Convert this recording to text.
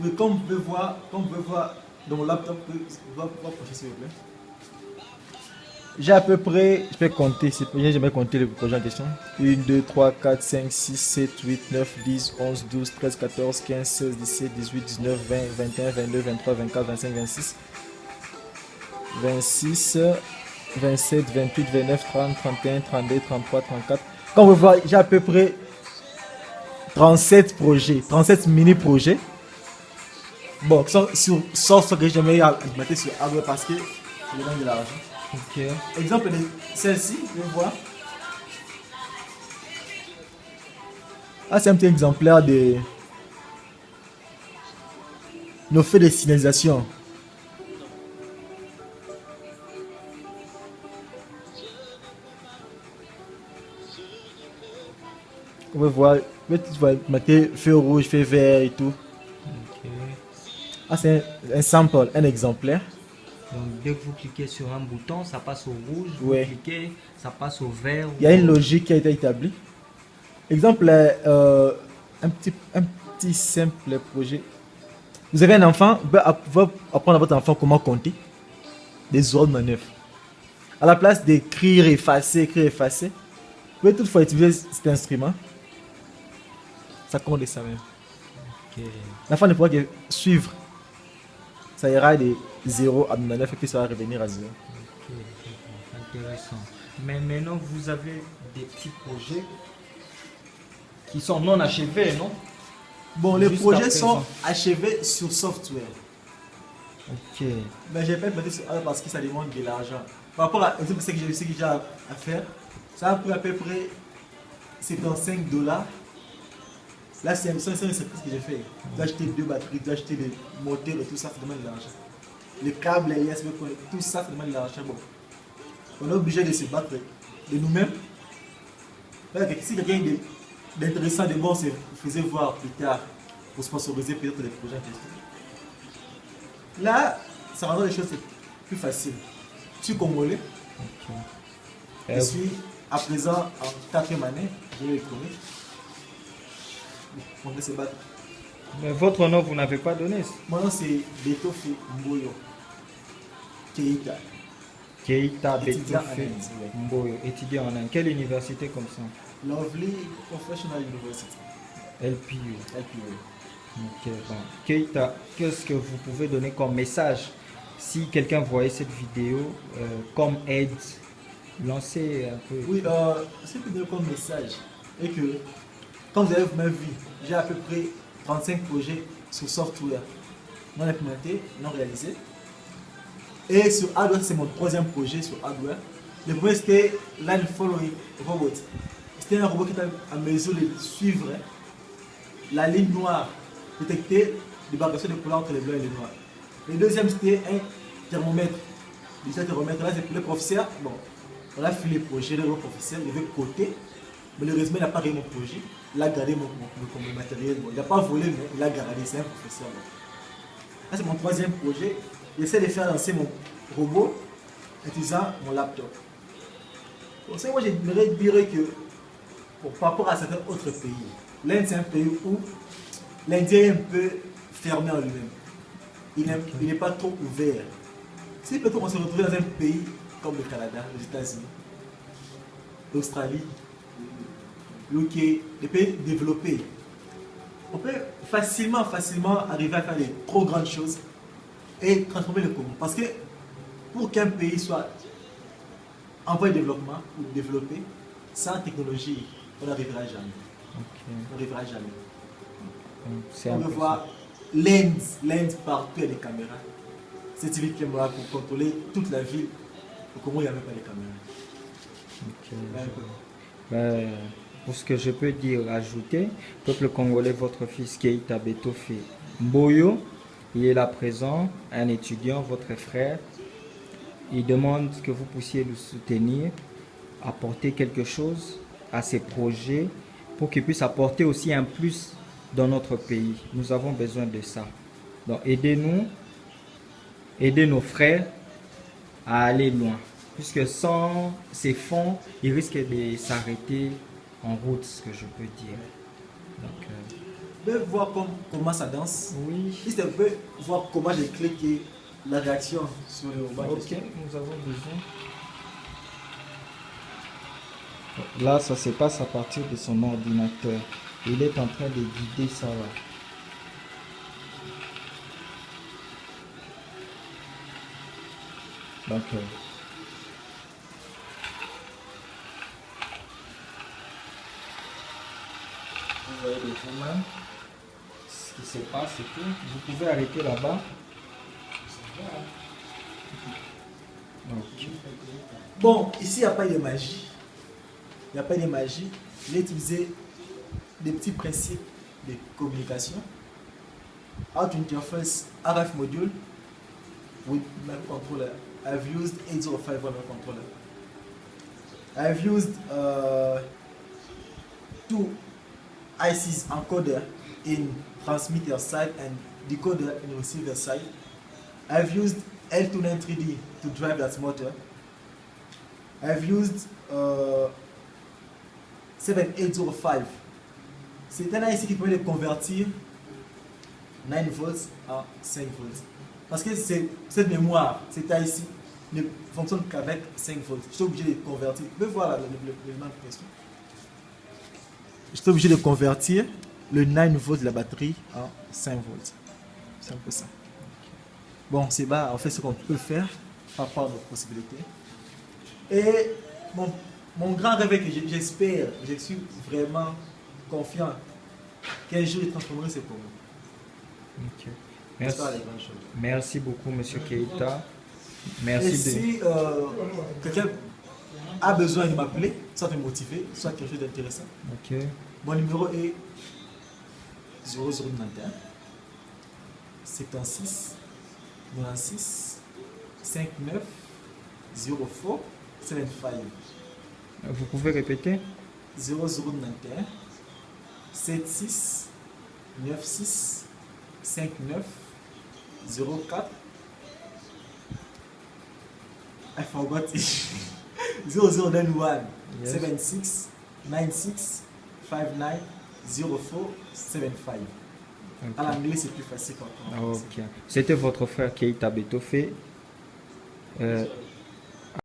Oui, comme vous pouvez voir dans mon laptop, va procher s'il vous plaît. J'ai à peu près, je peux compter, j'ai jamais compté le projet en question. 1, 2, 3, 4, 5, 6, 7, 8, 9, 10, 11, 12, 13, 14, 15, 16, 17, 18, 19, 20, 21, 22, 23, 24, 25, 26, 26, 27, 28, 29, 30, 31, 32, 33, 34. Comme vous voyez, j'ai à peu près 37 projets, 37 mini-projets. Bon, sauf ce que j'ai jamais implémenté sur hardware parce que ça demande de l'argent. Ok. Exemple de celle-ci, vous voir. Ah, c'est un petit exemplaire de nos faits de signalisation. On peut voir, tu vas mettre feu rouge, feu vert et tout. Ok. Ah, c'est un sample, un exemplaire. Donc dès que vous cliquez sur un bouton, ça passe au rouge. Vous Ouais. cliquez, ça passe au vert. Il y a une logique qui a été établie. Exemple, un petit simple projet. Vous avez un enfant, vous pouvez apprendre à votre enfant comment compter des ordres de manœuvre. À la place d'écrire, effacer, vous pouvez toutefois utiliser cet instrument. Ça compte de ça même. Ok. L'enfant ne pourra que suivre. Ça ira de 0 à 9 et puis ça va revenir à 0. Ok, intéressant. Mais maintenant, vous avez des petits projets qui sont non achevés, non? Bon, les Jusqu'à projets présent. sont achevés sur software. Ok. Mais je n'ai pas implémenté sur hardware parce que ça demande de l'argent. Par rapport à ce que j'ai à faire, ça a pris à peu près 75 $. Là, c'est ce que j'ai fait. Tu dois acheter 2 batteries, tu dois acheter des moteurs et tout ça, ça demande de l'argent. Les câbles, les USB, tout ça, ça demande de l'argent. Bon, on est obligé de se battre de nous-mêmes. Si quelqu'un d'intéressant, de bon, se faisait voir plus tard pour sponsoriser peut-être des projets en question. Là, ça rend les choses plus faciles. Je suis congolais. Ok. Je suis à présent en 4e année, j'ai économique. On va se battre. Mais votre nom, vous n'avez pas donné. Mon nom c'est Betofi Mboyo Keita. Keita Étudiant Betofe en Inde, ouais. Mboyo, étudiant en Inde. Quelle université comme ça? Lovely Professional University. LPU. LPU. Ok, bon. Keita, qu'est-ce que vous pouvez donner comme message si quelqu'un voyait cette vidéo comme aide? Lancez un peu. Oui, ce que je donne comme message est que, comme vous avez même vu, j'ai à peu près 35 projets sur software non implémentés, non réalisés. Et sur hardware, c'est mon 3e projet sur hardware. Le premier c'était Line Following Robot. C'était un robot qui était à mesure de suivre la ligne noire, détecter l'évacuation des couleurs entre les blancs et les noirs. Le deuxième c'était un thermomètre. Ce thermomètre là, c'est pour le professeur. Bon, on a fait le projet, le professeur, il veut coter. Malheureusement, il n'a pas réussi mon projet. Il a gardé mon matériel. Bon, il n'a pas volé, mais il a gardé. C'est un professeur. Bon. Là, c'est mon 3e projet. J'essaie de faire lancer mon robot utilisant mon laptop. Pour ça, moi, j'aimerais dire que par rapport à certains autres pays, l'Inde, c'est un pays où l'Indien est un peu fermé en lui-même. Il n'est pas trop ouvert. Si peut-être on se retrouve dans un pays comme le Canada, les États-Unis, l'Australie, l'UK, les pays développés, on peut facilement arriver à faire des trop grandes choses et transformer le commun. Parce que pour qu'un pays soit en voie de développement ou développé, sans technologie, on n'arrivera jamais. Ok. On n'arrivera jamais. C'est On un veut peu voir l'Inde partout, il y a des caméras. Cette ville qui est là pour contrôler toute la ville. Au Congo, il n'y a même pas de caméras. Ok, ben, pour ce que je peux dire, ajouter, peuple congolais, votre fils Keita Betofe Mboyo, il est là présent, un étudiant, votre frère. Il demande que vous puissiez le soutenir, apporter quelque chose à ses projets pour qu'il puisse apporter aussi un plus dans notre pays. Nous avons besoin de ça. Donc aidez-nous, aidez nos frères à aller loin. Puisque sans ces fonds, ils risquent de s'arrêter en route, ce que je peux dire. Donc, peux voir comment ça danse. Oui. Si tu peux voir comment j'ai cliqué la réaction sur le robot. Ok, nous avons besoin. Là, ça se passe à partir de son ordinateur. Il est en train de guider ça là. Donc, vous voyez de vous-même ce qui se passe et tout. Vous pouvez arrêter là-bas. Ok. Bon, ici, il n'y a pas de magie. Il n'y a pas de magie. J'ai utilisé des petits principes de communication. How to interface RF module with microcontroller. I've used 805 microcontroller. I've used two ICs encoder in transmitter side and decoder in receiver side. I've used L29 3D to drive that motor. I've used 7805. C'est un IC qui permet de convertir 9 volts à 5 volts. Parce que cette mémoire, cet IC, ne fonctionne qu'avec 5 volts. Je suis obligé de convertir. Vous pouvez voir le même question. Je suis obligé de convertir le 9 volts de la batterie en 5 volts. C'est un peu ça. Bon, c'est bas, en fait, ce qu'on peut faire par rapport à nos possibilités. Et mon grand rêve est que j'espère, je suis vraiment confiant qu'un jour il transformerait ce commun. Ok. Merci. Les grandes choses. Merci beaucoup, Monsieur Keita. Et Merci si quelqu'un a besoin de m'appeler, soit me motiver, soit quelque chose d'intéressant, Ok. mon numéro est 0091 76 96 59 04 75. Vous pouvez répéter? 0091 76 96 59 04. I forgot it. 0091 Yes. 76 96 59 04 75. Ok. En anglais, c'est plus facile quand on Ok. C'était votre frère Keita Betofé.